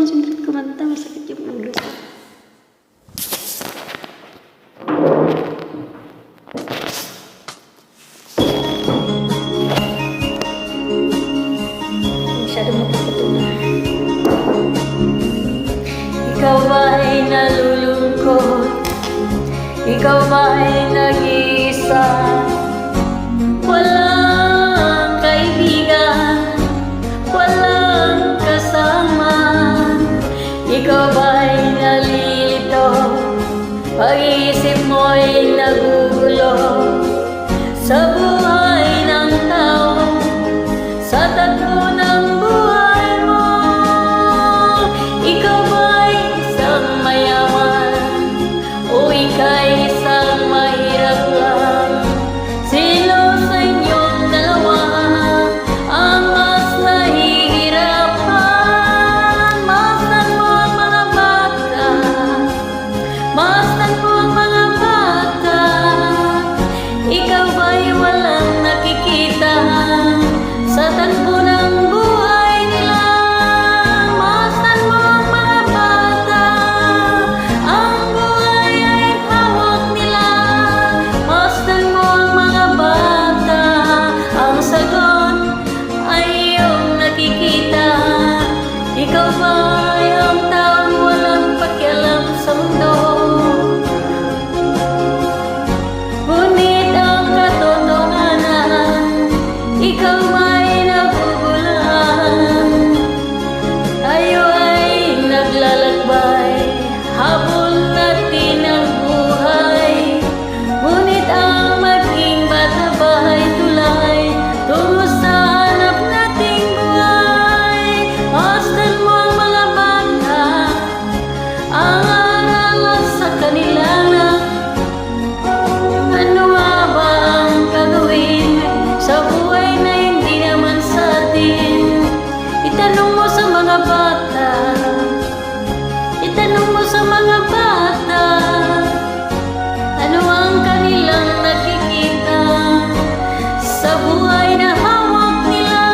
concentrate kumanta, masakit yung ulo ko. Masyado magpapatunan. Ikaw ba'y nalulungkot? Ikaw ba'y nag-iisa? Walang kaibigan, walang kasama. Ikaw ba'y nalilito? Pag-iisip mo'y nagugulo sa buhay ng tao, sa takbo ng buhay mo. Ikaw ba'y isang mayaman o ika'y isang mahirap lang? Sino sa inyong dalawa ang mas nahihirapan? Masdan mo ang mga bata, masdan mo ang mga bata. Ikaw ba'y walang nakikita sa takbo ng buhay nila? Masdan mo ang mga bata, ang buhay ay hawak nila. Masdan mo ang mga bata, ang sagot ay iyong nakikita. Ikaw ba'y ang taong walang pakialam sa mundo? Ngunit ang katotohanan, ikaw ay nabubulan. Tayo ay naglalakbay, habol natin ang buhay. Ngunit ang maging bata ba'y tulay tungo sa hanap nating buhay? Masdan mo ang mga bata, ang aral sa kanila. Ano nga ba ang gagawin sa buhay na hindi naman sa atin? Itanong mo sa mga bata, itanong mo sa mga bata, ano ang kanilang nakikita sa buhay na hawak nila?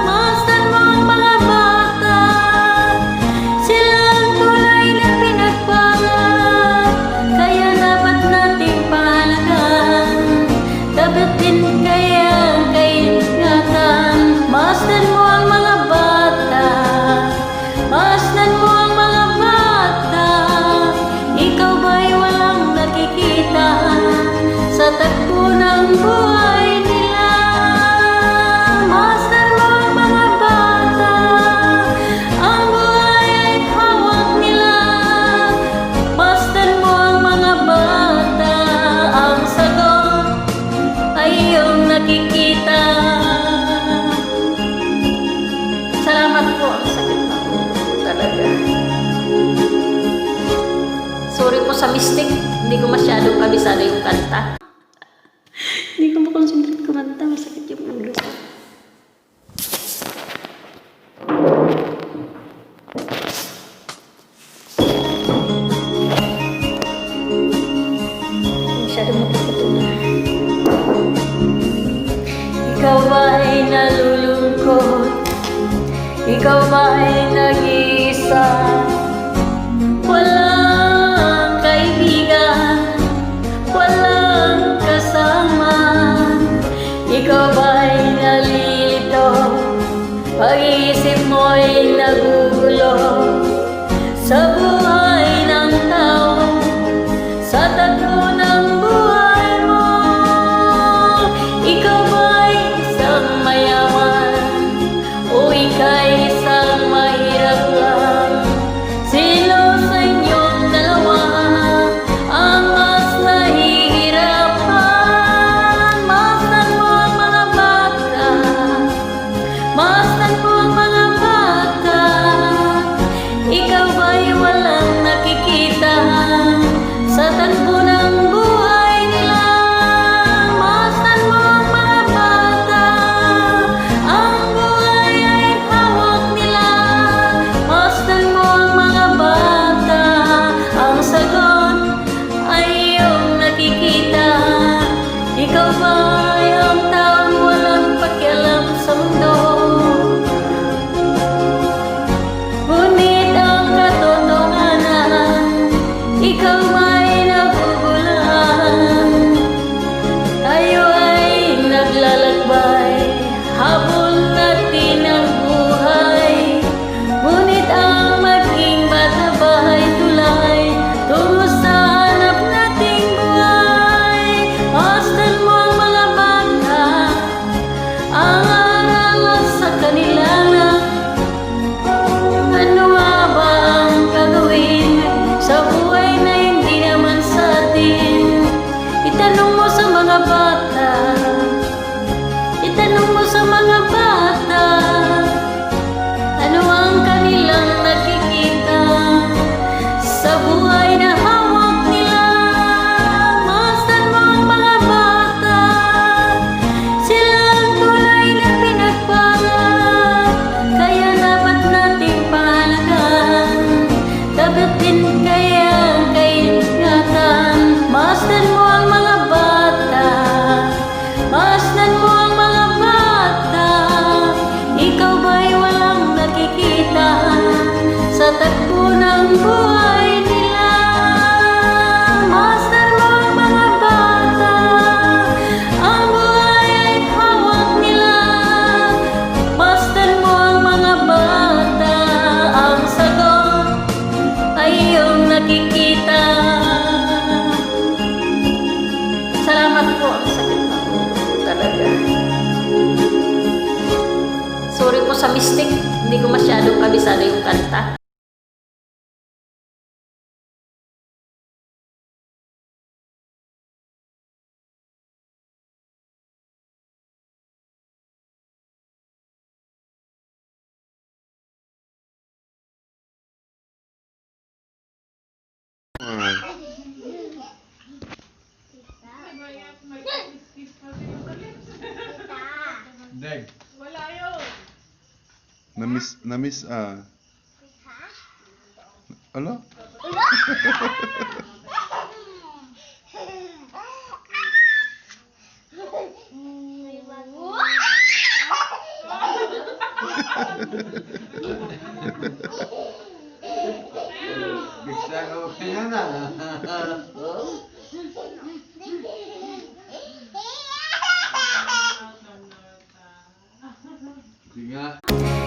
Masdan mo ang mga bata, sila ang tunay na pinagpala. Kaya dapat nating pahalagan, dapat din kaya kaingatan. Masdan mo ang mga bata, masdan mo ang mga bata. Ikaw ba'y walang nakikita sa takbo ng buhay nila? Masdan mo ang mga bata, ang buhay ay hawak nila. Masdan mo ang mga bata, ang sagot ay iyong nakikita. Salamat po, ang sakit na ulo ko talaga. Sorry po sa mistake, hindi ko masyadong kabisado yung kanta. Hindi ko makonsentrate kumanta, masakit yung ulo ko. Masyado magpapatunan. Ikaw ba'y nalulungkot? Ikaw ba'y nag-iisa? Walang kaibigan, walang kasama. Ikaw ba'y nalilito? Pag-iisip mo'y nagugulo sa buhay ng tao, sa takbo ng buhay mo. Ikaw ba'y isang mayaman o ika'y isang mahirap lang? Sino sa inyong dalawa ang mas nahihirapan? Masdan mo ang mga bata, masdan mo ang mga bata. Ikaw ba'y walang ba'y walang nakikita sa tagpo ng buhay nila? Masdan mo ang mga bata, ang buhay ay hawak nila. Masdan mo ang mga bata, ang sagot ay iyong nakikita. Salamat po, ang sakit na po talaga. Sorry po sa mistake, hindi ko masyadong kabisado yung kanta. Deg. Wala yun. Na-miss Ala? Bisa ko kaya na.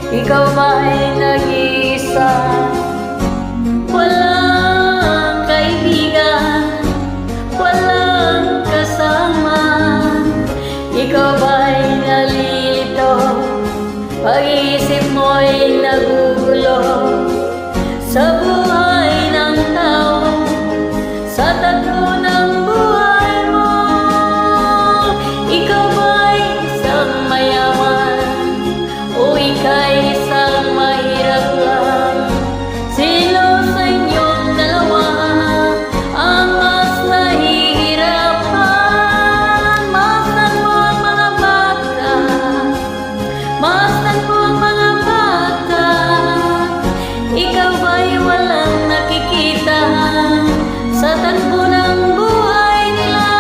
Ikaw ba'y nag-iisa? Walang kaibigan, walang kasama. Ikaw ba'y nalilito? Pag-iisip mo'y nagugulo sa buhay ng tao, sa tagpo ng buhay mo. Ikaw ba'y isang mayaman o ika'y isang mahirap lang? Sino sa inyong dalawa ang mas nahihirapan? Masdan mo ang mga bata, masdan mo ang mga bata. Ikaw ba'y walang nakikita sa tagpo ng buhay nila?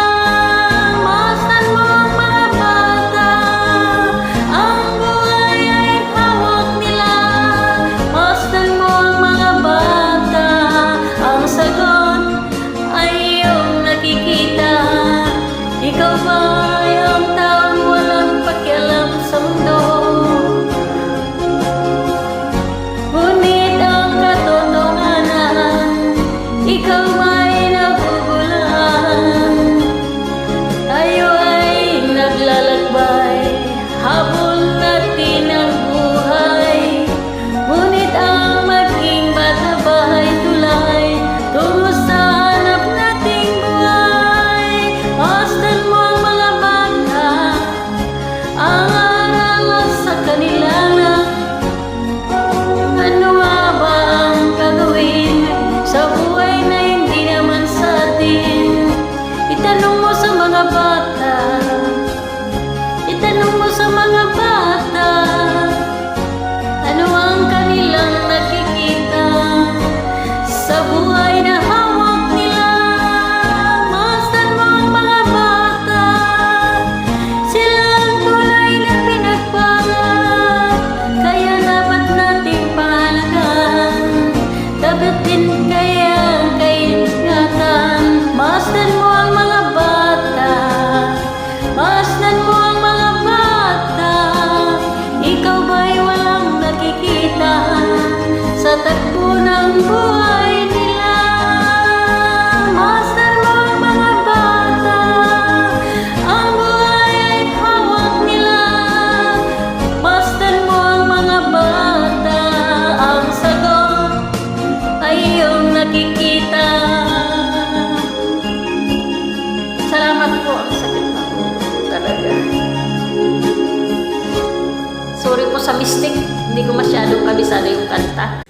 Masdan mo ang mga bata, ang buhay ay hawak nila. Masdan mo ang mga bata, ang sagot ay iyong nakikita. Ikaw ba'y ang taong walang pakialam sa mundo? Ngunit ang katotohanan, ikaw ay nabubulan. Tayo ay naglalakbay, habol natin ang buhay. Ngunit ang maging bata ba'y tulay tungo sa hanap nating buhay? Masdan mo ang mga bata, ang aral sa kanila na ano nga ba ang gagawin sa buhay na hindi naman sa atin? Itanong mo sa mga bata, itanong mo sa mga bata, ano ang kanilang nakikita sa buhay na hawak nila? Masdan mo ang mga bata, sila ang tulay na pinagpangat, kaya dapat nating pahalagan. Dapat din kaya ang kaingatan. Masdan mo ang mga bata, masdan mo ang mga bata. Ikaw ba'y walang nakikita sa tagpo ng buhay nila? Masdan mo ang mga bata, ang buhay ay hawak nila. Masdan mo ang mga bata, ang sagot ay iyong nakikita. Salamat po, ang sakit na po talaga. Sorry po sa mistake, hindi ko masyadong kabisado yung kanta.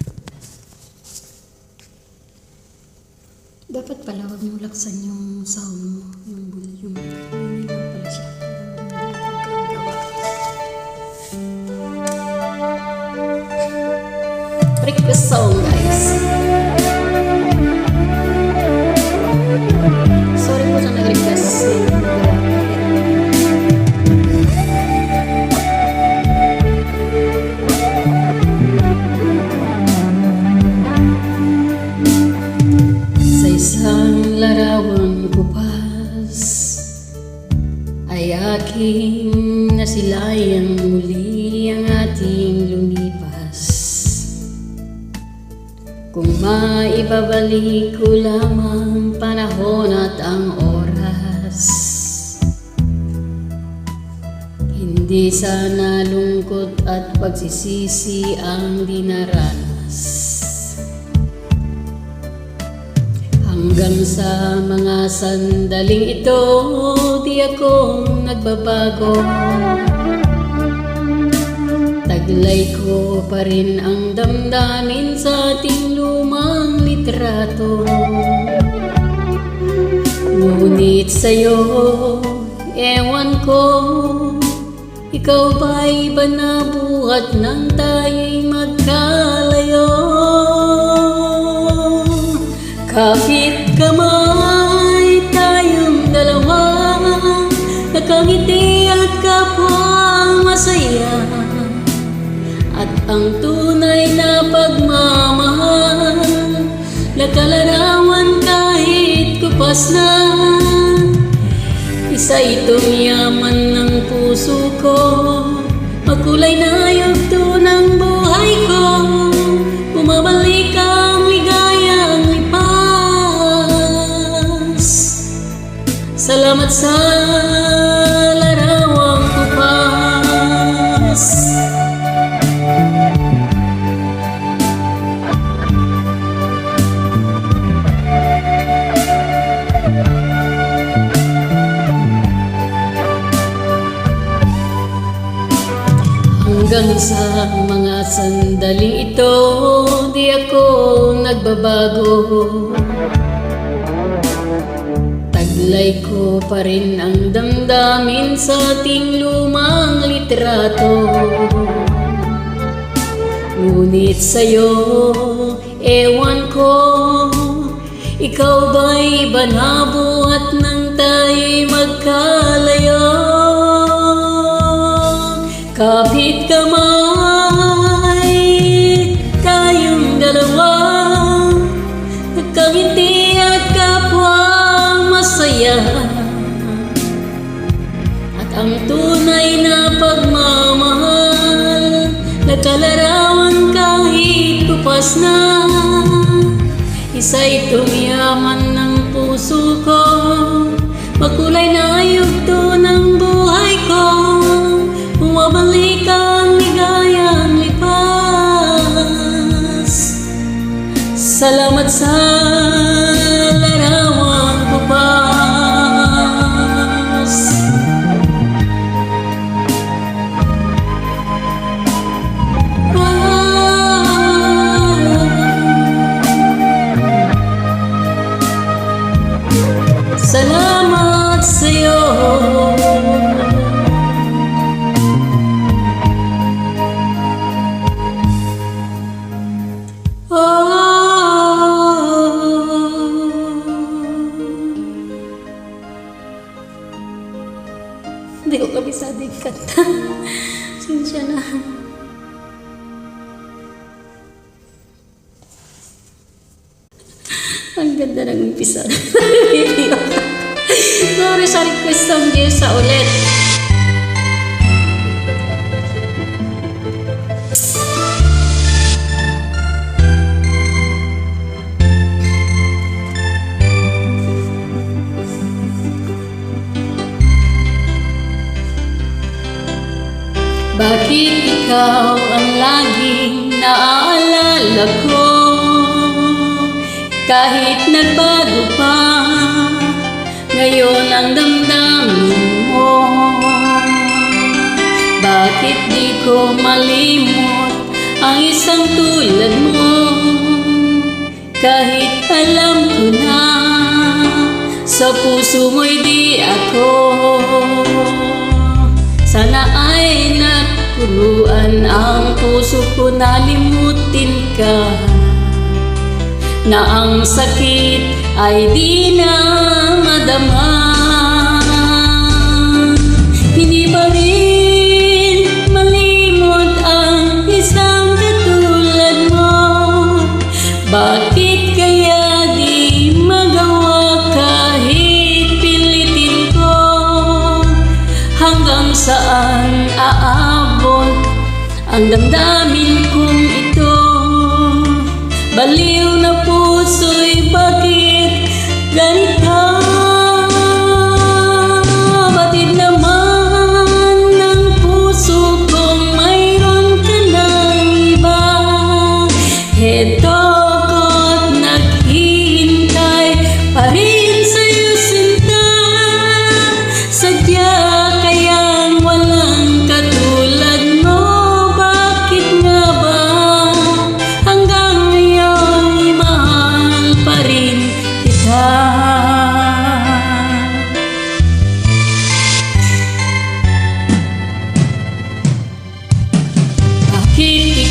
Dapat pala wag mo laksan yung sound mo, yung volume. Hindi lang pala siya. Request song, guys. Sorry po sa nag-request. ibabalik ko lamang panahon at ang oras. Hindi sana lungkot at pagsisisi ang dinaranas. Hanggang sa mga sandaling ito, di ako nagbabago. Taglay ko pa rin ang damdamin sa ating lumang litrato. Ngunit sa'yo, ewan ko, ikaw ba'y iba na buhat nang tayo'y magkalayo? Kahit kamay tayong dalawa, nakangiti at kapwa masaya. At ang tunay na pagmamahal, nakalarawan kahit kupas na. Isa itong yaman ng puso ko, makulay na yugto ng buhay ko. Bumabalik ang ligayang lipas. Salamat sa larawang kupas. Hanggang sa mga sandaling ito, di ako nagbabago. Taglay ko pa rin ang damdamin sa ating lumang litrato. Ngunit sa'yo, ewan ko, ikaw ba'y iba na buhat nang tayo'y magkalayo? Kapit kamay tayong dalawa, nagkangiti at kapwa masaya. At ang tunay na pagmamahal, nakalarawan kahit kupas na. Isa itong yaman ng puso ko, makulay na yugto ng buhay ko. Bumabalik ang ligayang lipas. Salamat sa larawang kupas. Salamat sa'yo. Hindi ko kabisado yung kanta. Sinsya na. Ang ganda ng umpisa. Sorry sa request ng Jessa ulit. Bakit ikaw ang laging naaalala ko? Kahit nagbago pa, ngayon ang damdamin mo. Bakit di ko malimot ang isang tulad mo? Kahit alam ko na sa puso mo'y di ako. Sana ay napuruan ang puso ko, nalimutin ka, na ang sakit ay di na madama. Hindi pa rin malimot ang isang katulad mo. Bakit kaya di magawa kahit pilitin ko? Hanggang saan aabot ang damdamin kong ito? Baliw na puso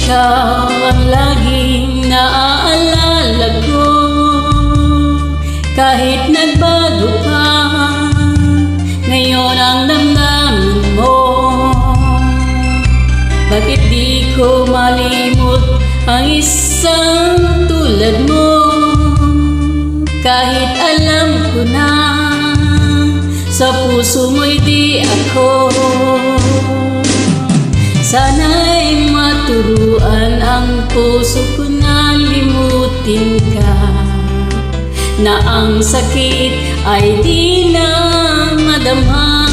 ikaw ang laging naaalala ko. Kahit nagbago pa ngayon ang damdamin mo, bakit di ko malimot ang isang tulad mo? Kahit alam ko na sa puso mo'y di ako, sana'y maturuan ang puso ko na limutin ka, na ang sakit ay di na madama.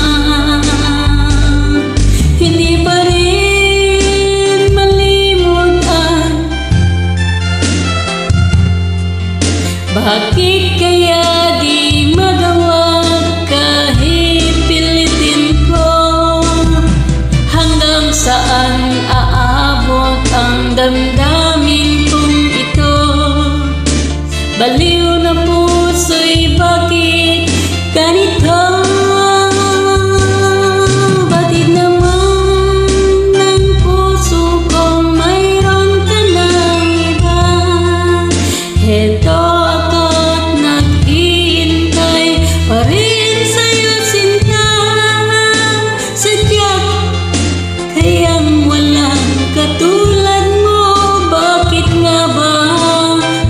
Hindi pa rin malimutan, bakit kaya di magawa kahit pilitin ko? Hanggang saan aabot ang damdamin kong ito? Baliw na puso'y bakit ganito? Batid naman ng puso ko mayroon ka ng iba. Heto ako't naghihintay pa rin sa'yo sinta. Sadya't kayang walang katulad mo. Bakit nga ba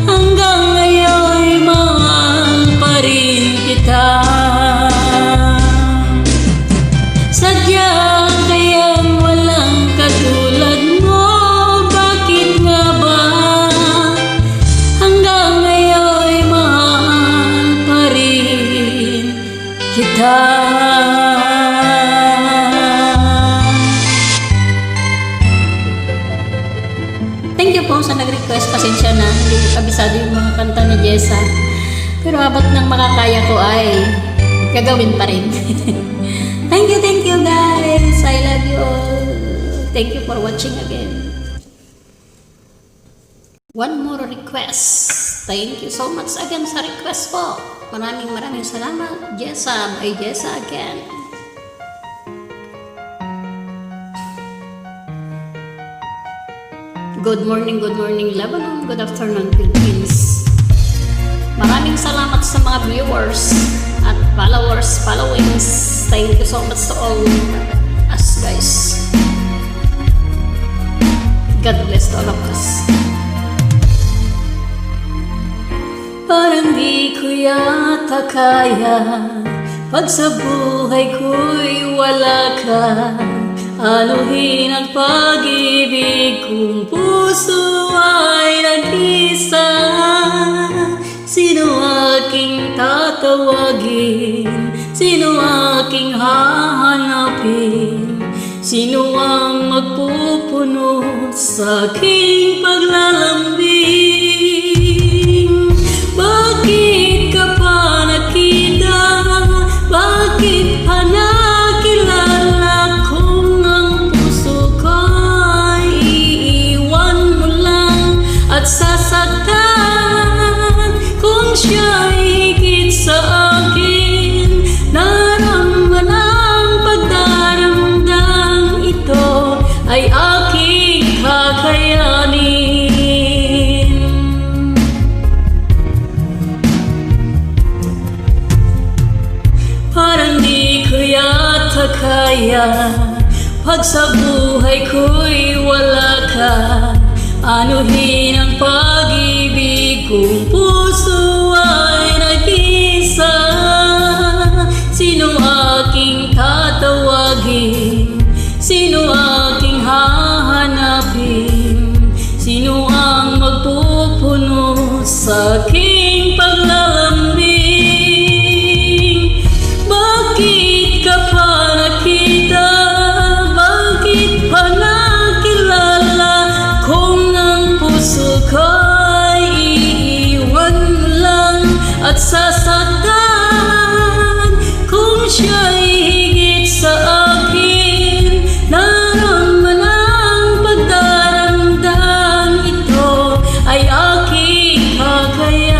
hanggang ngayon mahal pa rin kita? Sadya kayang walang katulad mo. Bakit nga ba hanggang ngayon mahal pa rin kita? Thank you po sa nag-request. Pasensya na, hindi ko kabisado yung mga kanta ni Jessa. Pero abot ng makakaya ko ay gagawin pa rin. Thank you guys. I love you all. Thank you for watching again. One more request. Thank you so much again sa request po. Maraming salamat. Jessa, by Jessa again. Good morning Lebanon, good afternoon Philippines. Maraming salamat sa mga viewers at followings. Thank you so much to all us guys. God bless to all of us. Parang di ko yata kaya pag sa buhay ko'y wala ka. Anuhin ang pag-ibig kung puso ay nag-isa. Sino aking tatawagin? Sino aking hahanapin? Sino ang magpupuno sa aking paglalambing? Bakit ka pa nakita? Bakit pa nakilala? Kung ang puso ko'y iiwan mo lang at sasaktan, kung siya'y higit sa akin, naramdaman ang pagdaramdam ito ay aking kakayanin. Parang di ko yata kaya pag sa buhay ko'y wala ka. Anuhin ang pag-ibig kung puso ay nag-isa. Sino aking tatawagin? Sino aking hahanapin? Sino ang magpupuno sa aking paglalambing? Bakit ka pa nakita? Bakit pa nakilala? Kung ang puso ko'y iiwan mo lang at sasaktan, kung siya'y higit sa akin, naramdaman ang pagdaramdam ito ay aking kakayanin.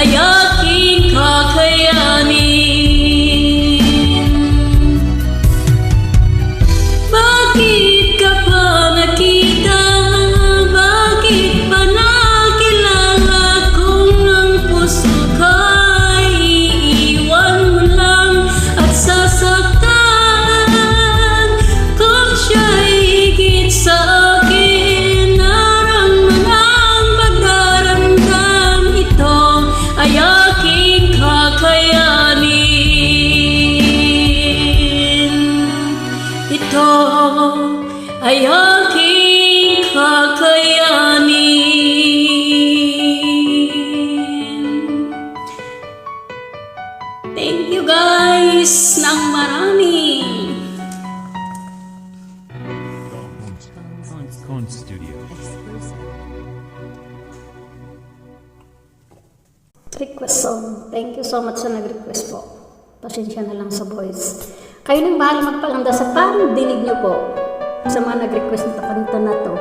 ay aking kakayanin. Bakit ka pa nakita? Bakit pa nakilala kung ang puso ka'y iiwan mo lang at sasaktan? Kung siya'y higit sa akin, naramdaman ang pagdaramdam, ito ay aking kakayanin. Ito ay aking kakayanin. Thank you guys ng marami. Cone Studio. Request song. Thank you so much sa nag-request po. Pasensya na lang sa voice. Kayo nang bahala magpaganda sa pandinig nyo po. Sa mga nag-request na kanta na to,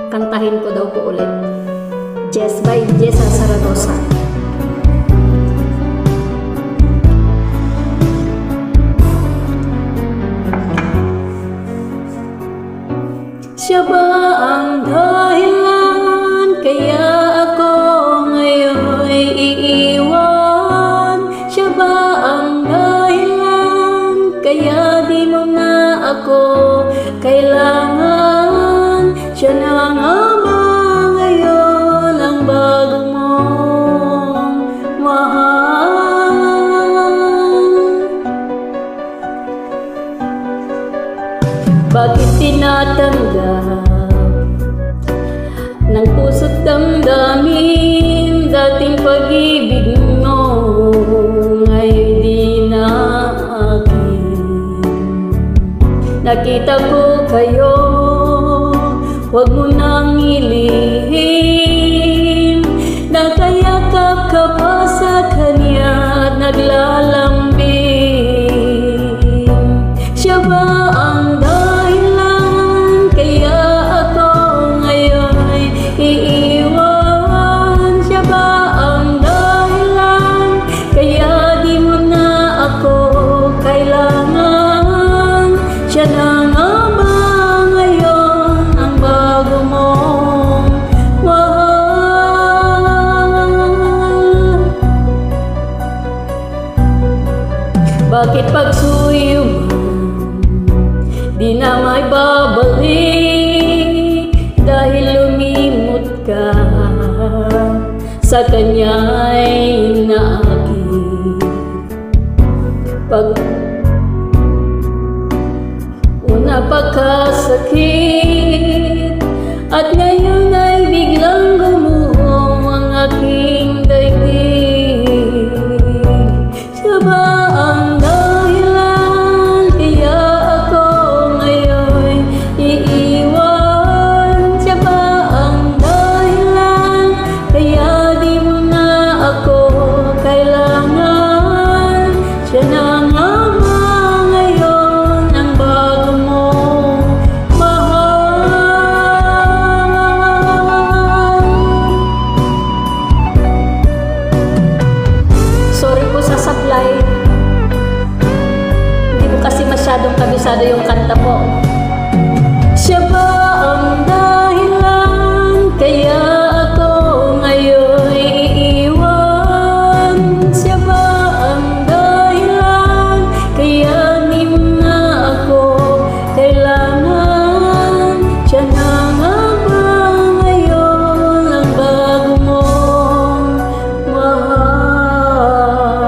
kantahin ko daw po ulit. Jess by Jessa Saragosa. Siya ba ang dahilan kaya ako ngayon ay iiwan? Siya ba ang dahilan kaya di mo na ako kailangan? Siya na nga ba ngayon ang bago mong mahal? Bakit tinatanggap ng puso't damdamin dating pag-ibig mo ngayon di na akin? Nakita ko kayo, huwag mo nang ilihim. Nakayakap ka pa sa kanya at naglalambing. Siya ba ang dahilan kaya ako ngayon ay iiwan? Siya ba ang dahilan kaya di mo na ako kailangan? Siya na nga ba ngayon ang bago mong mahal? Bakit pagsuyo mo di na may babalik dahil lumimot ka sa kanya'y naakit? Pag una pagkasakit at ngayon ay biglang gumuho ang aking daigdig. Siya ba ang dahilan kaya ako ngayon iiwan? Siya ba ang dahilan kaya di mo na ako kailangan? Siya na nga ba ngayon ang bago mong mahal? Sorry po sa supply. Hindi ko kasi masyadong kabisado yung kanta po. Siya ba ang dahilan kaya ako ngayon iiwan? Siya ba ang dahilan kaya di mo na ako kailangan? Siya na nga ba ngayon ang bago mong mahal?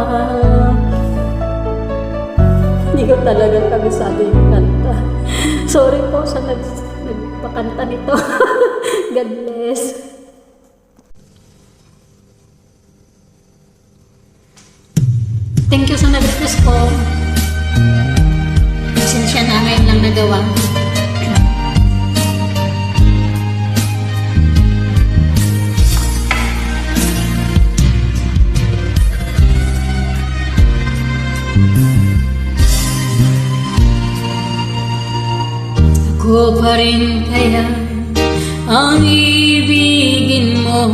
Hindi ko talaga kabisado yung kanta. Sorry po sa nagpakanta nito. God bless. Thank you sa nag-request po. Pasensya na ngayon lang nagawa. Ako pa rin kaya ang ibigin mo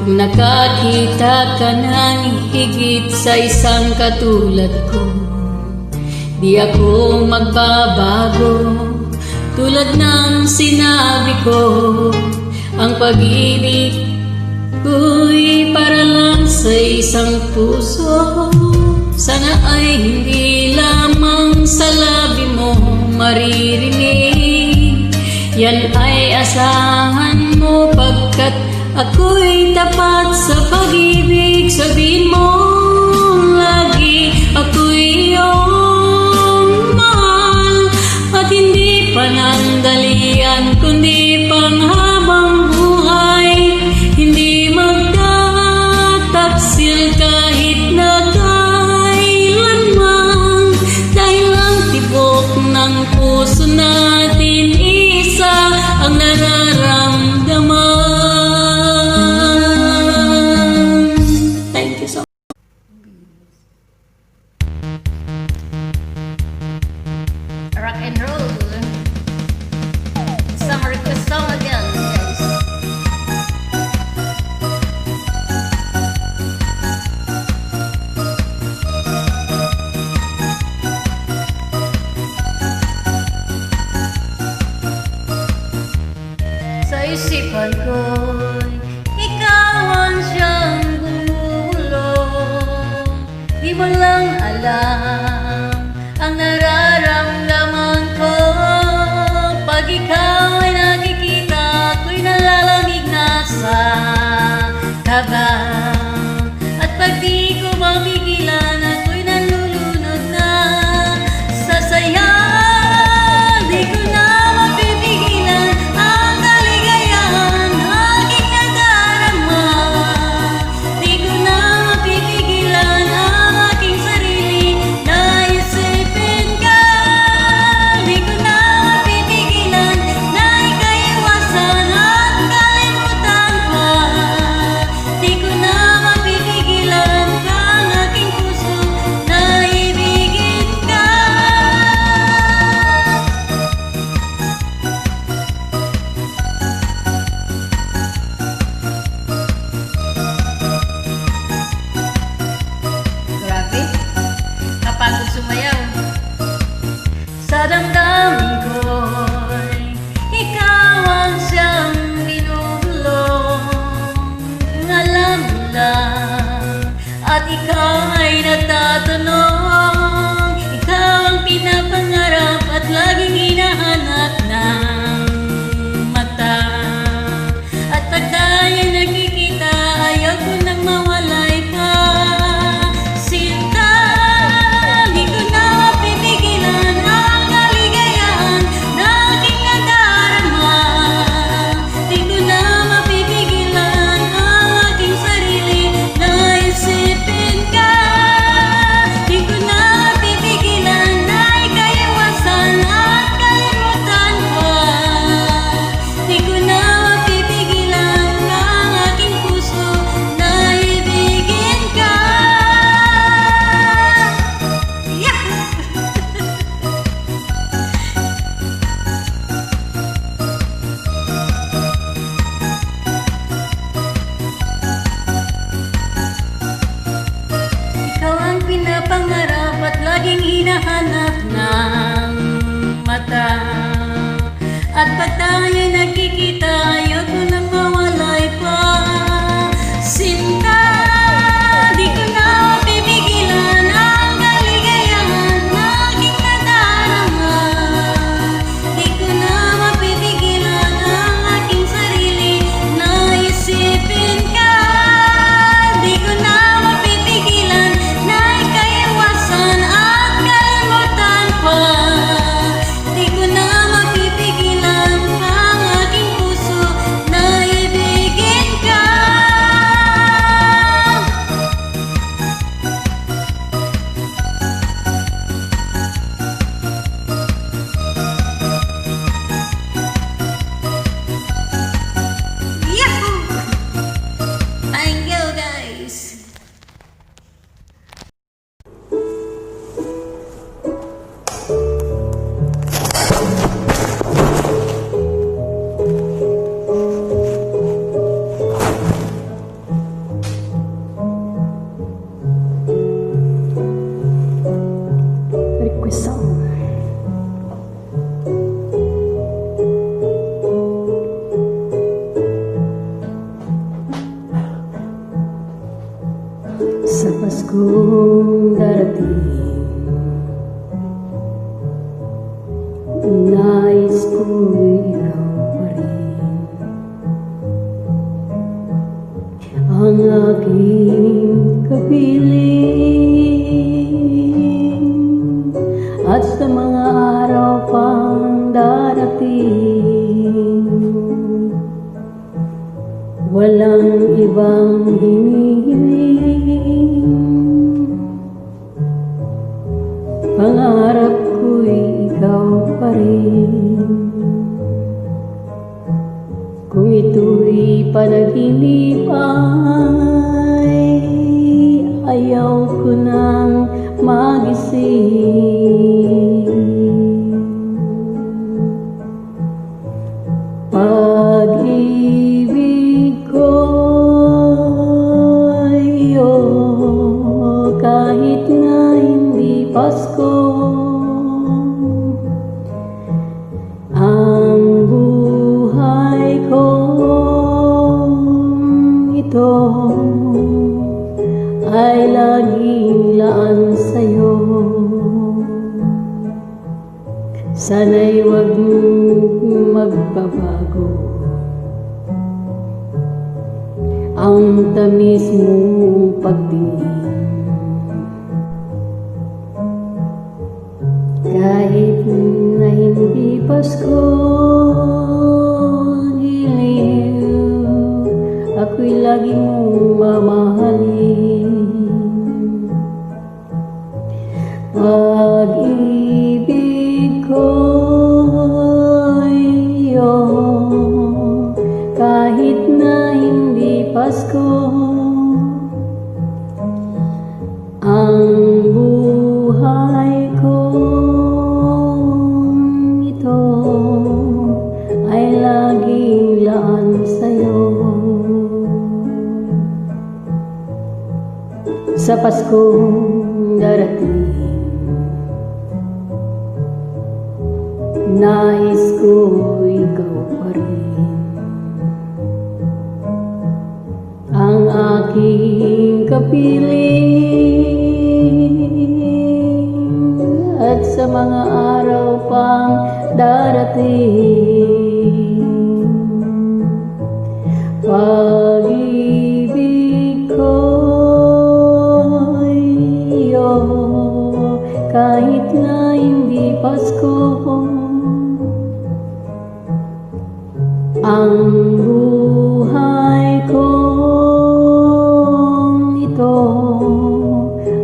Kung nakakita ka ng higit sa isang katulad ko, di ako magbabago. Tulad ng sinabi ko, ang pag-ibig ko'y para lang sa isang puso. Sana ay hindi lamang sa labi mo maririnig. Yan ay asahan mo pagkat ako'y tapat sa pag-ibig. Sabihin mo lagi ako'y iyong mahal, at hindi panandalian kundi panghabang buhay. Hindi magtataksil kahit na kailanman, dahil ang tibok ng puso natin isa ang nararamdaman. Thank you so much. Rock and roll. Summer request song again, guys. Sa isipan ko'y ikaw ang siyang gumulong. Di mo lang alam ang nararamdaman ko. Pag ikaw ay nakikita, ako'y nalalamig na sa kaba. At pag di ko mapigilan, ako'y nalulunod na sa saya. Di ko na mapipigilan ang kaligayahan aking nadarama. Di ko na mapipigilan ang aking sarili na isipin ka. Di ko na mapipigilan na ika'y iwasan at kalimutan pa. Di ko na mapipigilan ang aking puso na ibigin ka. Grabe, napagod sumayaw. Sa damdamin ko'y ikaw ang siyang binubulong. Alam mo lang, at ikaw ay nagtatanong. Ikaw ang pinapangarap at laging hinahanap ng mata. At pag tayo'y nagkikita, ayaw ko nang mawalay pa. Sinta, di ko na mapipigilan ang kaligayahan na aking nadarama. Di ko na mapipigilan ang aking sarili na isipin ka. Di ko na mapipigilan na ika'y iwasan at kalimutan pa. Di ko na mapipigilan ang aking puso na ibigin ka. Yeah! Ikaw ang pinapangarap at laging hinahanap ng mata. At pag tayo'y nagkikita, ayaw ko nang mawalay pa. Sinta, di ko na mapipigilan ang kaligayahan na aking nadarama. Di ko na mapipigilan ang aking sarili na isipin ka. Di ko na mapipigilan na ika'y iwasan at kalimutan pa. Di ko na mapipigilan ang aking puso Sa Paskong darating, nais ko'y ikaw pa rin ang aking kapiling, at sa mga araw pang darating, walang ibang hinihiling. Pangarap ko'y ikaw pa rin. Kung ito'y panaginip ay ayaw ko nang magising. Pag-ibig ko'y kahit na hindi Pasko, ang buhay ko ito ay laging laan sa'yo. Sana'y huwag magbabago ang tamis mong pagtingin. Kahit na hindi Pasko ang iliw, ako'y lagi mong mamahalin. Pag-ibig ko'y kahit na hindi Pasko, ang buhay ko ito ay laging laan sa'yo. Sa Paskong darating, nais ko ikaw pa rin ang aking kapiling, at sa mga araw pang darating, pag-ibig ko'y kahit na hindi Pasko, ang buhay ko ito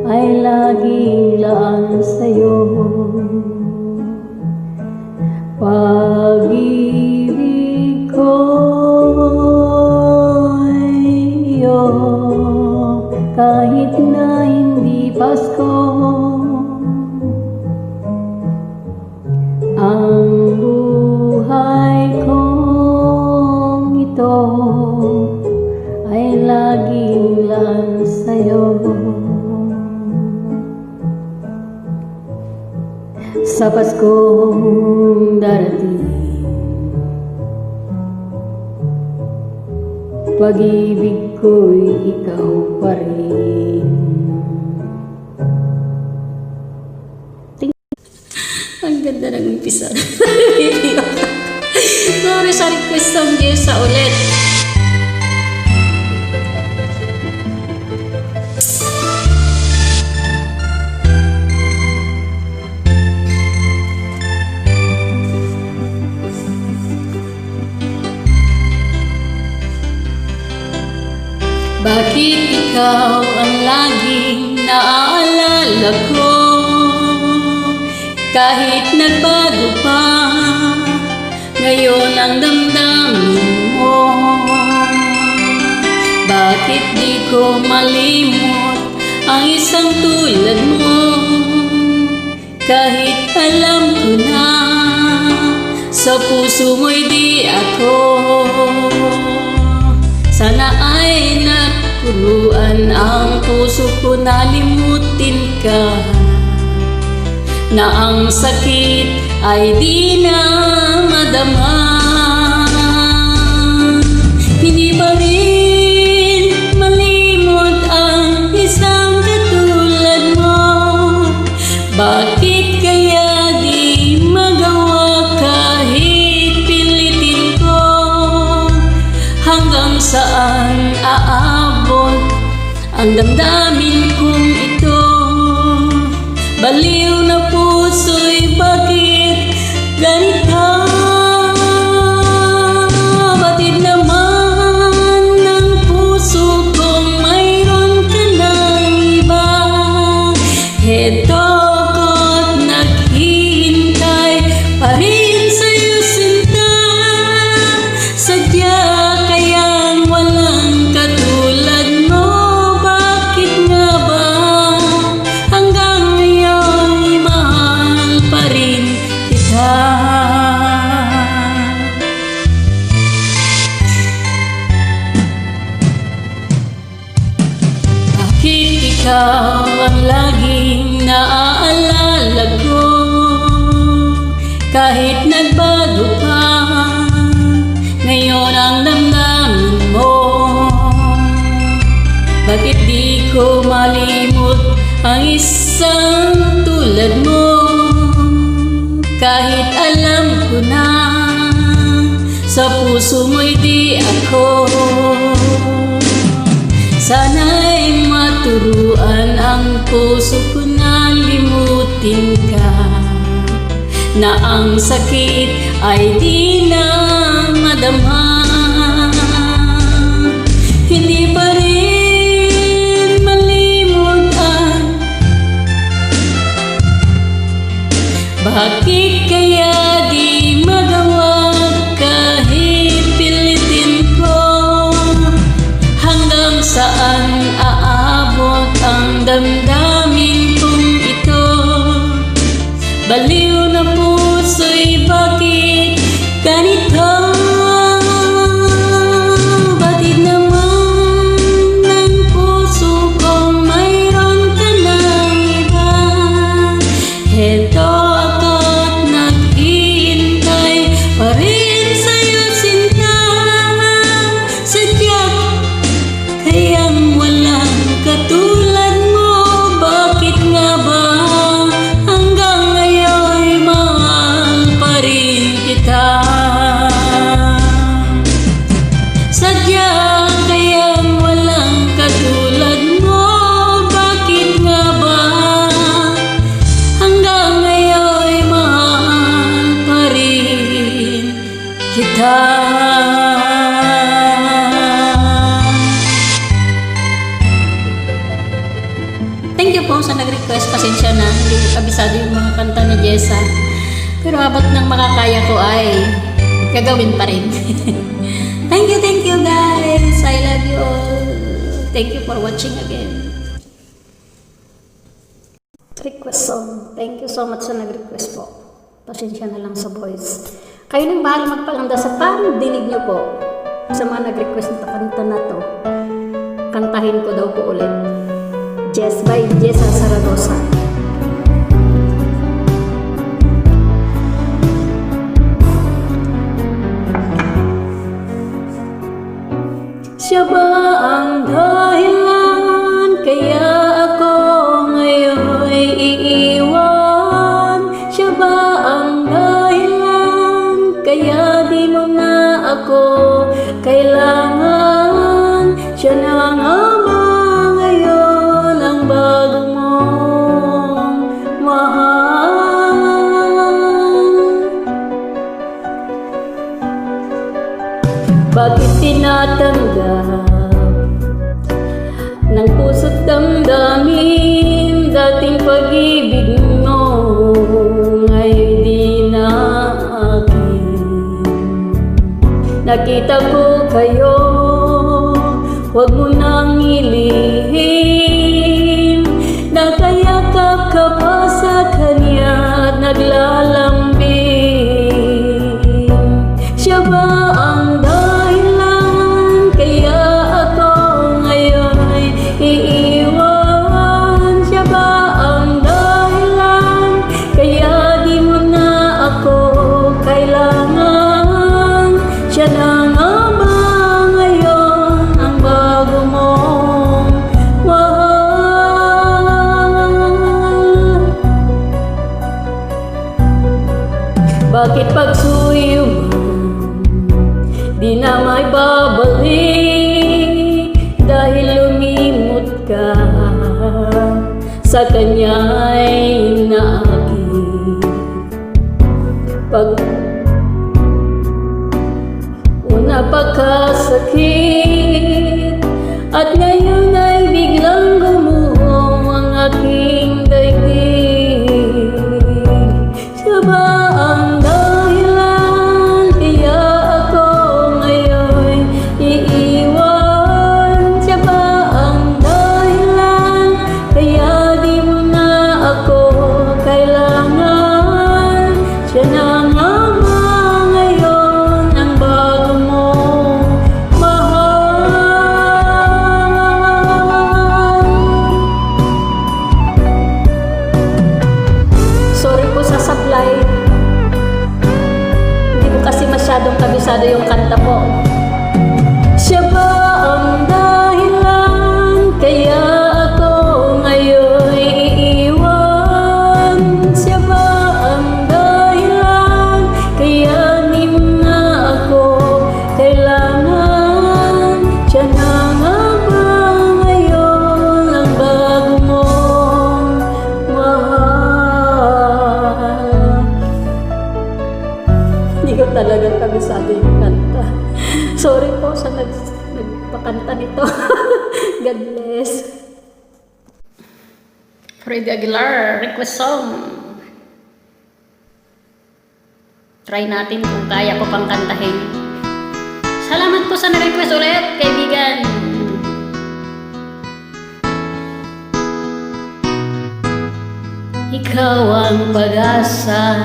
ay laging laan sa'yo. Pag-ibig ko'y kahit na hindi Pasko, ang buhay ko ito ay laging laan sa'yo. Sa Paskong darating, pag-ibig ko'y ikaw pa rin. Ang ganda ng umpisa. Sorry sa request ng Jessa ulit. Bakit ikaw ang laging naaalala ko? Kahit nagbago pa, ngayon ang damdamin mo. Bakit di ko malimot ang isang tulad mo? Kahit alam ko na sa puso mo'y di ako. Sana ay napuruan ang puso ko na limutin ka, na ang sakit ay di na madama. Hindi pa rin malimot ang isang ang damdamin kong ito. Baliw na puso'y bakit ganito? Batid naman ng puso kong mayroon ka ng iba. Heto ko't naghihintay pa rin sa'yo sinta. Sadya kayang walang katulad mo. Bakit nga ba hanggang ngayon mahal pa rin kita? Bakit ikaw ang laging naaalala ko? Kahit nagbago pa, ngayon ang damdamin mo. Bakit di ko malimot ang isang tulad mo? Kahit alam ko na sa puso mo'y di ako. Sana'y maturuan ang puso ko na limutin ka, na ang sakit ay di na madama. Hindi pa rin malimutan. Bakit kaya di magawa kahit pilitin ko? Hanggang saan aabot ang damdamin kong ito? Baliw na puso'y bakit ganito? Batid naman ng puso kong mayroon ka ng iba. Heto ako't naghihintay pa rin sa'yo sinta. Sadya kayang walang katulad mo. Bakit nga ba hanggang ngayon mahal pa rin kita? Sadya kayang walang katulad mo. Bakit nga ba hanggang ngayon mahal pa rin kita? Thank you po sa nag-request. Pasensya na, hindi ko kabisado yung mga kanta ni Jessa. Pero abot ng makakaya ko ay gagawin pa rin. Thank you guys. I love you all. Thank you for watching again. Request song. Thank you so much sa nag-request po. Pasensya na lang sa voice. Kayo nang bahala magpaganda sa pandinig nyo po. Sa mga nag-request na kanta na to, kantahin ko daw po ulit. Jess by Jessa Saragosa. Siya ba ang dahilan kaya ako ngayon iiwan? Siya ba ang dahilan kaya di mo na ako kailangan? Siya na nga ba ngayon ang bago mong mahal? Bakit tinatanggap ng puso't damdamin dating pag-ibig mo ngayon di na akin? Nakita ko kayo, huwag mo nang ilihim. Nakayakap ka pa sa kanya at naglalambing. Siya ba ang dahilan kaya ako ngayon ay iiwan? Siya ba ang dahilan kaya di mo na ako kailangan? Siya na nga ba ngayon ang bago mong mahal? Bakit pagsuyo mo di na may babalik? Dahil lumimot ka talaga sa kanya'y naakit. Pag una pagkasakit at ngayon ay biglang gumuho ang aking daigdig. Siya ba ang dahilan kaya ako ngayon iiwan? Siya ba ang dahilan kaya di mo na ako kailangan? Siya na nga ba ngayon ang bago mong mahal? Sorry po sa supply. Hindi ko kasi masyadong kabisado yung kanta po. Siya ba ang dahilan kaya ako ngayon iiwan? Siya ba ang dahilan kaya di mo na ako kailangan? Siya na nga ba ngayon ang bago mong mahal? Hindi ko talaga kabisado yung kanta. Sorry po sa nagpakanta nito. God bless. Freddy Aguilar, request song. Try natin kung kaya ko pang kantahin. Salamat po sa na-request ulit, kaibigan. Ikaw ang pag-asa,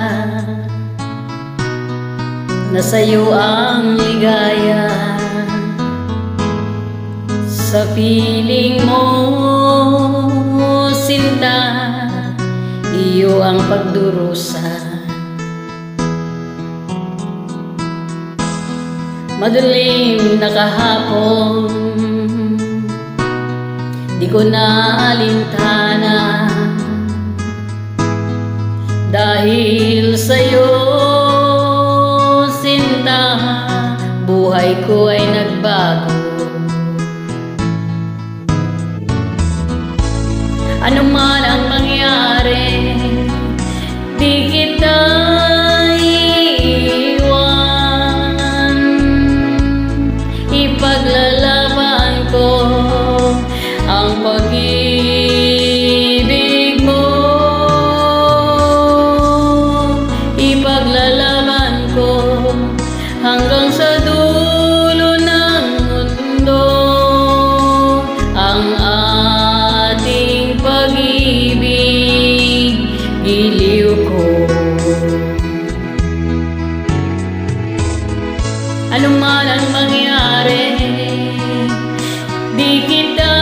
na sa'yo ang ligaya. Sa piling mo, sinta, iyo ang pagdurusa. Madilim na kahapon, di ko na alintana, dahil sa'yo, sinta, buhay ko ay nagbago. Ano man ang mangyari, di kita iiwan. Ipaglalaban ko ang pag-ibig mo. Ipaglalaban ko hanggang sa dulo ng mundo ang ating pag-ibig, giliw ko. Ano man ang mangyari, di kita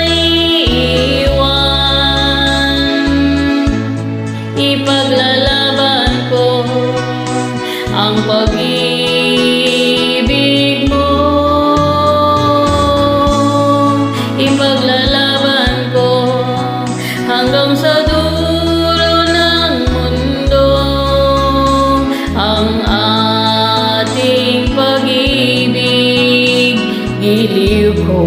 iiwan. Ipaglalaban ko ang pag-ibig mo. Ipaglalaban ko hanggang sa dulo ng mundo ang ating pag-ibig, giliw ko.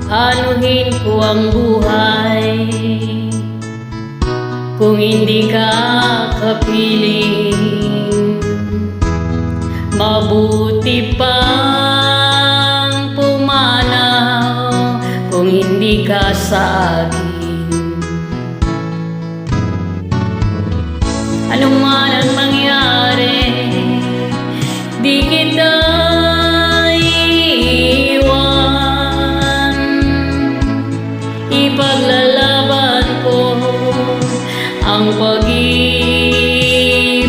Anuhin ko ang buhay kung hindi ka kapiling. Mabuti pang pumanaw kung hindi ka sa akin. Ano man ang mangyari, di kita iiwan. Ipaglalaban ko ang pag-ibig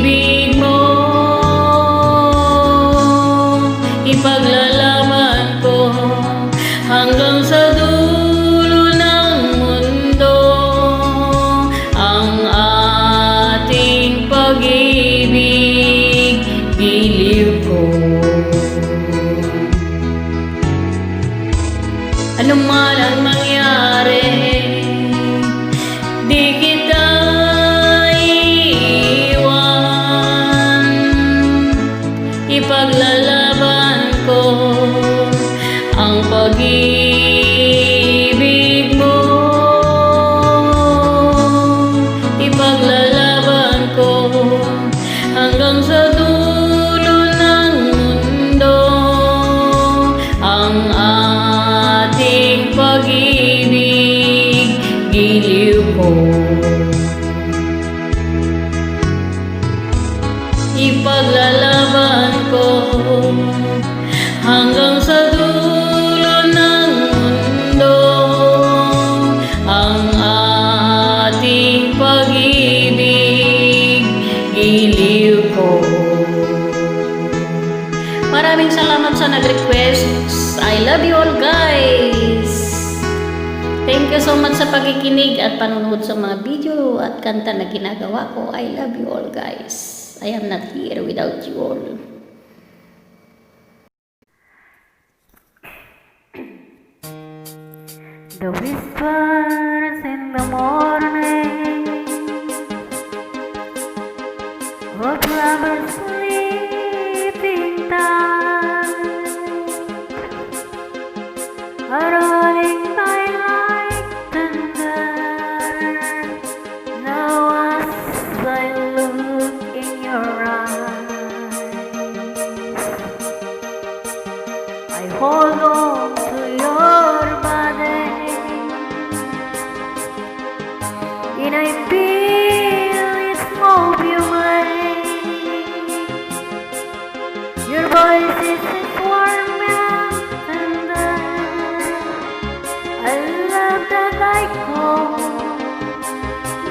ipaglalaban ko hanggang sa dulo ng mundo ang ating pag-ibig, giliw ko. Maraming salamat sa nag-request. I love you all, guys. Thank you so much sa pakikinig at panonood sa mga video at kanta na ginagawa ko. I love you all, guys. I am not here without you all. The whispers in the morning of lovers sleeping time are rolling by like thunder. Now as I look in your eyes, I hold on to your body, and I feel it move you away. Your voice is warm and tender. I love that I call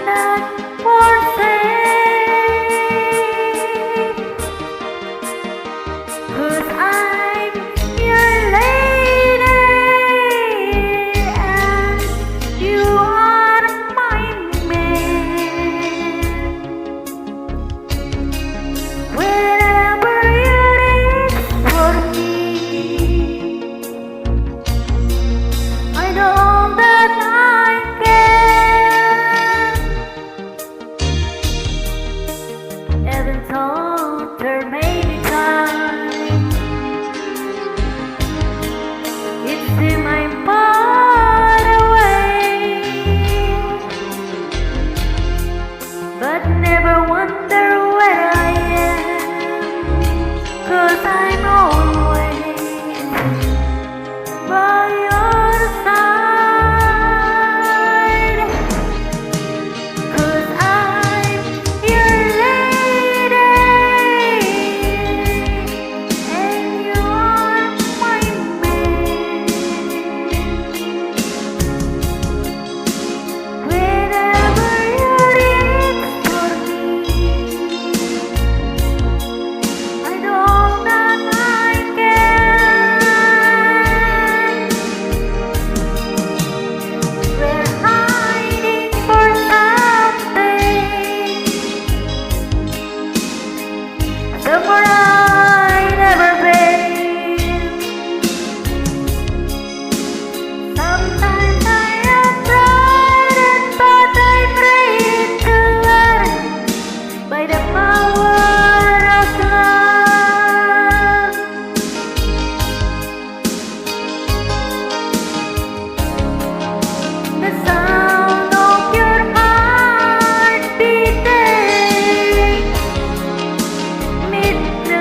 not for sale, 'cause I'm your lady and you are my man. Whenever you reach for me, I know that I can. Even though there may be times it seems I'm far away, but never wonder where I am, 'cause I'm always by your side. 'Cause I'm your lady and you are my man. Whenever you reach for me, I know that I can. We're hiding for something, somewhere I never been. Sometimes I am frightened, but I pray to learn by the power of love. The sound of your heart beating midnight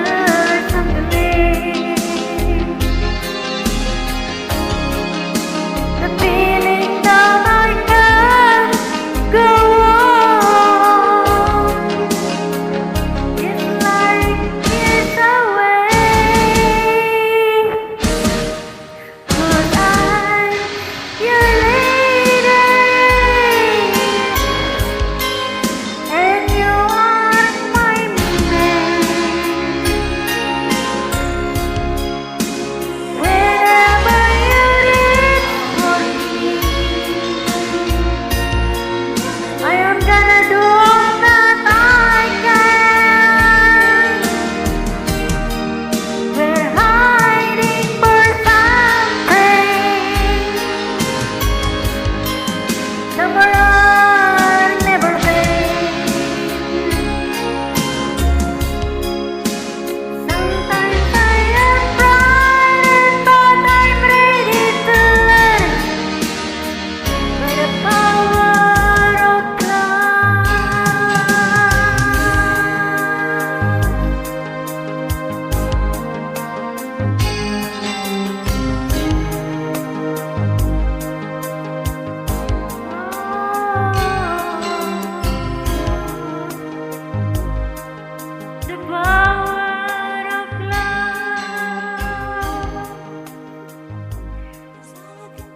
power of love.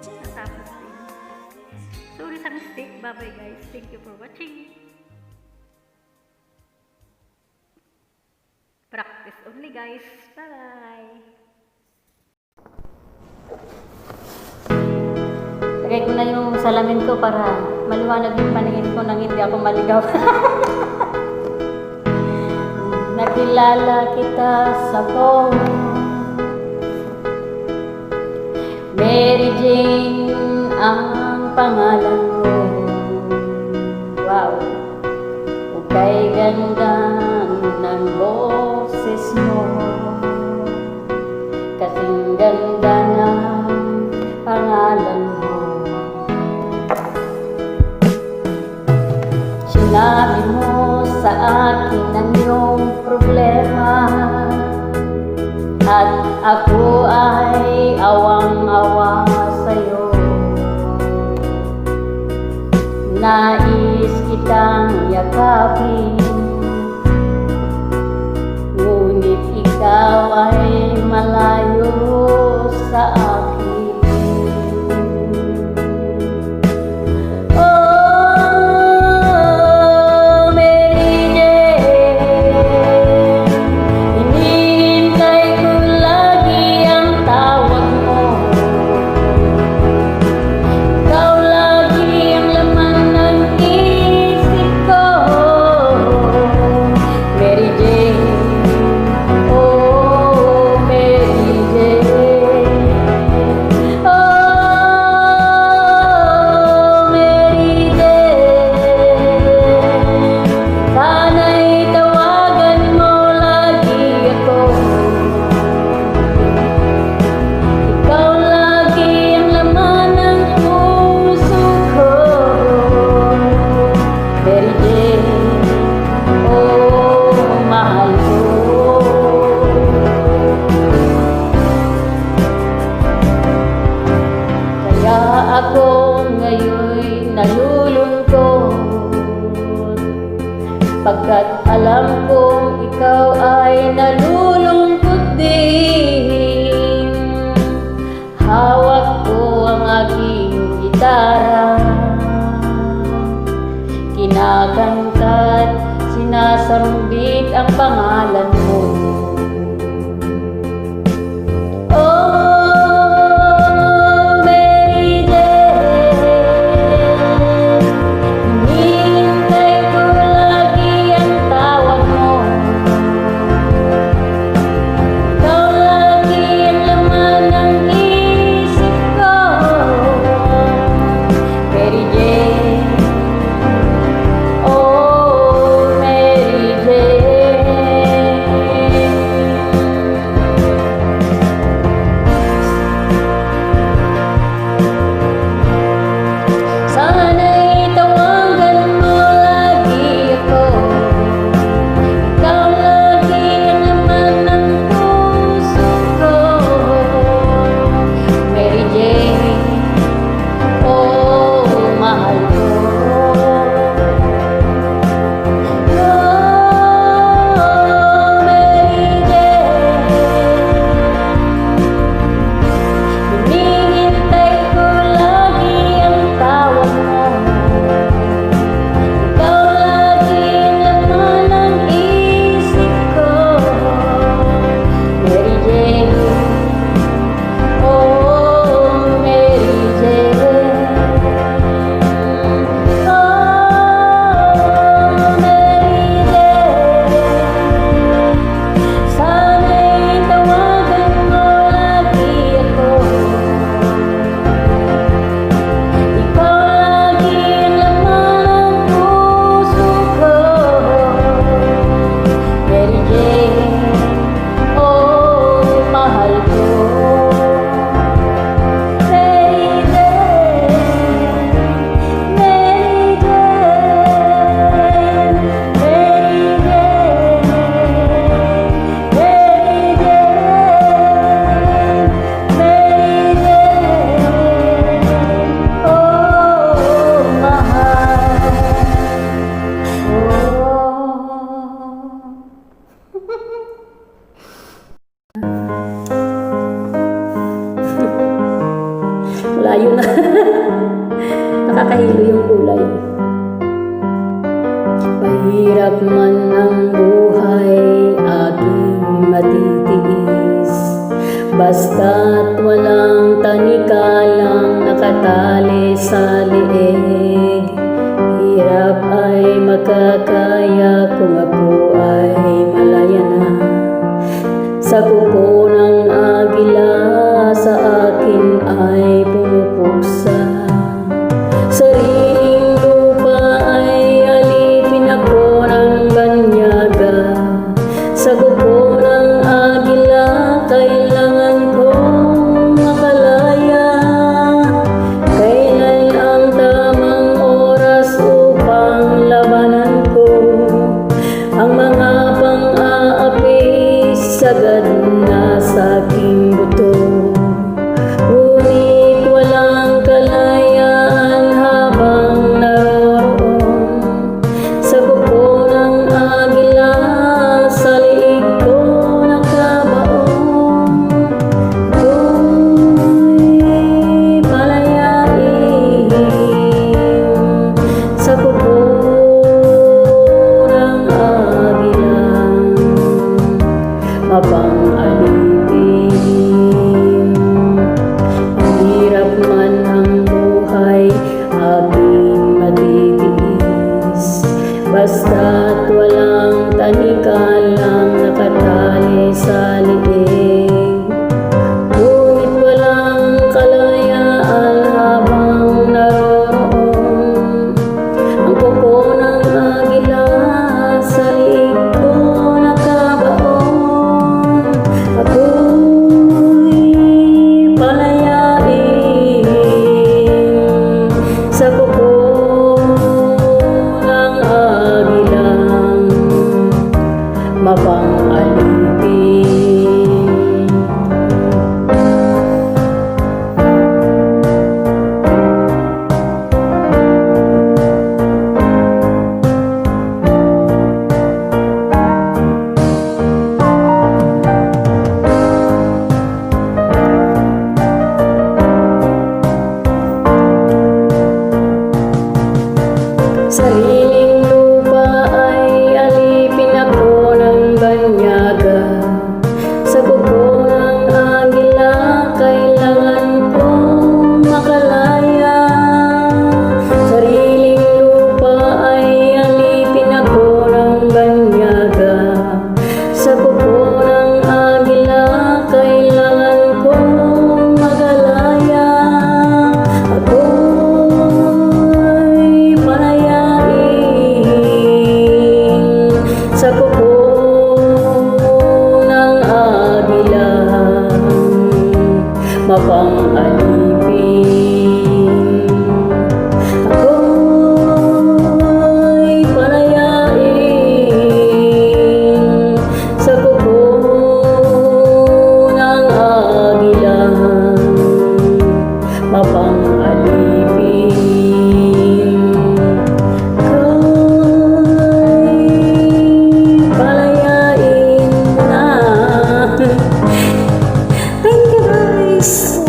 Natapos din. Sorry sa mistake. Bye-bye guys. Thank you for watching. Practice only guys. Bye-bye. Lagay ko na yung salamin ko para maliwanag yung paningin ko nang hindi ako maligaw. Nakilala kita sa phone, Mary Jane ang pangalan mo. Wow, ukay ganda ng boses mo, kasing ganda ng pangalan mo. Sinabi mo sa akin ang iyong problema, at ako ay awang-awa sa'yo. Nais kitang yakapin, ngunit ikaw ay malayo sa akin. Ako ngayon nalulungkot, pagkat alam kong ikaw ay nalulungkot din. Hawak ko ang aking gitara, kinakanta't sinasambit ang pangalan mo. ayun na. Nakakahilo yung kulay. Mahirap man ang buhay, aking matitiis. Basta't walang tanikalang nakatali sa liig. Hirap ay makakaya kung ako ay malaya na. Sa kuko ng agila sa akin ay pumupuksa. Sariling lupa ay alipin ako ng banyaga. Sa kuko ng agila kailangan kong makalaya. Kailan ang tamang oras upang labanan ko ang mga pang-aapi sagad na sa aking buto. Ngunit walang kalayaan habang naroroon sa kuko ng agila, sa liig ko nakabaon. Ako'y palayain sa kuko ng agila, mapang-alipin. Mahirap man ang buhay, aking matitiis. Basta't walang tanikalang nakatali sa liig. Ngunit walang kalayaan habang naroroon ang kuko ng agila, sa liig ko nakabaon. Ako'y palayain sa kuko ng agila, mapang-alipin. Sariling lupa ay alipin ako ng banyaga. Sa kuko ng agila kailangan kong makalaya. Sariling lupa ay alipin ako ng banyaga. Sa kuko ng agila kailangan kong makalaya. Ako'y palayain sa kuko ng agila, mapang-alipin. Ako'y palayain sa kuko ng agila, mapang-alipin. Ako'y palayain na. Thank you guys.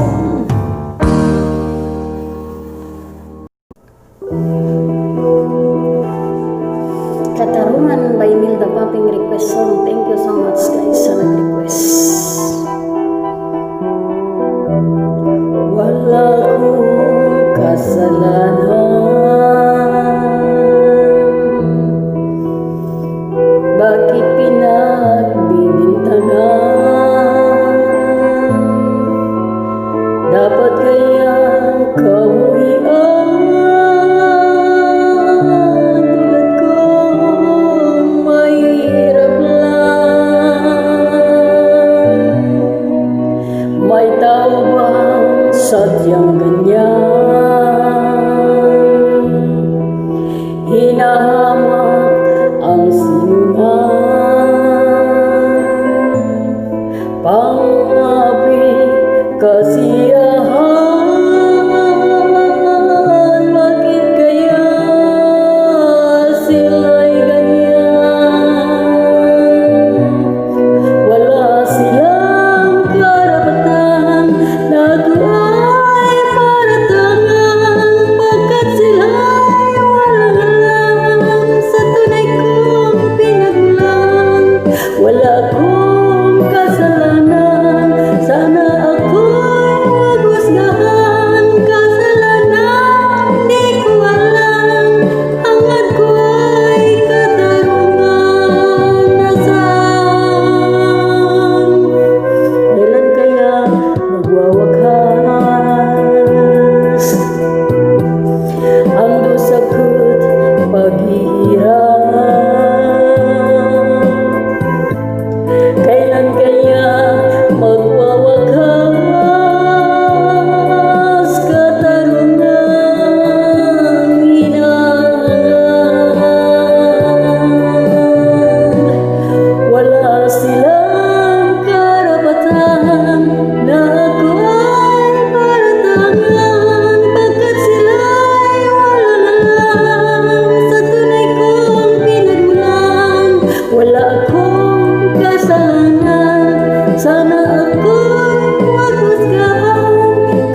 silang karapatan na ako ay paratangan, pagkat sila'y walang alam sa tunay kong pinagmulan. Wala akong kasalanan, sana ako'y huwag husgahan.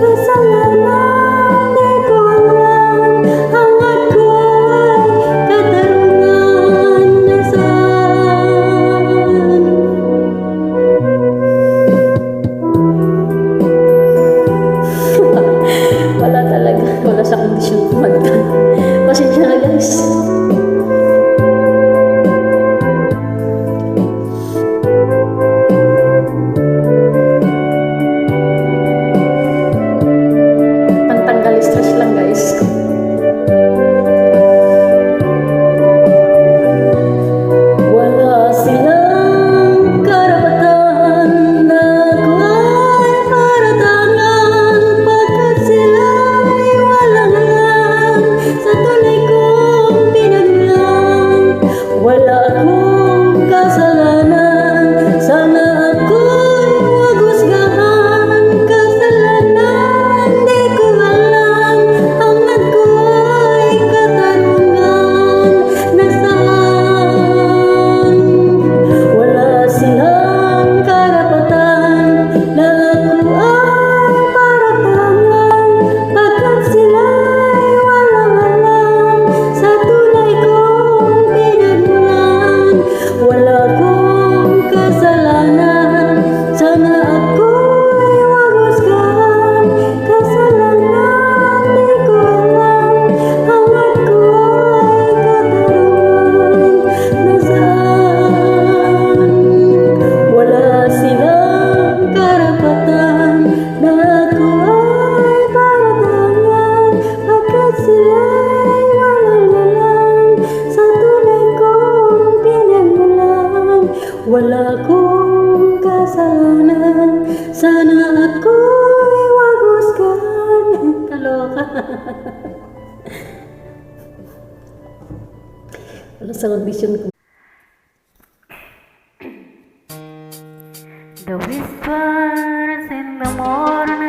Kasalanan di ko alam, hangad ko ay katarungan. Wala talaga, wala sa kondisyon kumanta. Pasensya na guys. Pantanggal stress lang guys. Wala silang karapatan na ako ay paratangan, pagkat sila'y walang alam sa tunay kong pinagmulan. Wala akong kasalanan, sana ako'y huwag husgahan. Kasalanan di ko alam, hangad ko ay katarungan. Nasaan? Wala silang karapatan na ako ay paratangan, pagkat sila'y walang alam sa tunay kong pinagmulan. Wala akong kasalanan, sana ako'y huwag husgahan. Kasalanan di ko alam, hangad ko ay katarungan. Nasaan? Wala silang karapatan na ako ay paratangan, pagkat sila'y walang alam sa tunay kong pinagmulan. Wala akong kasalanan, sana ako'y huwag husgahan. Kaloka. Wala sa kondisyon ko.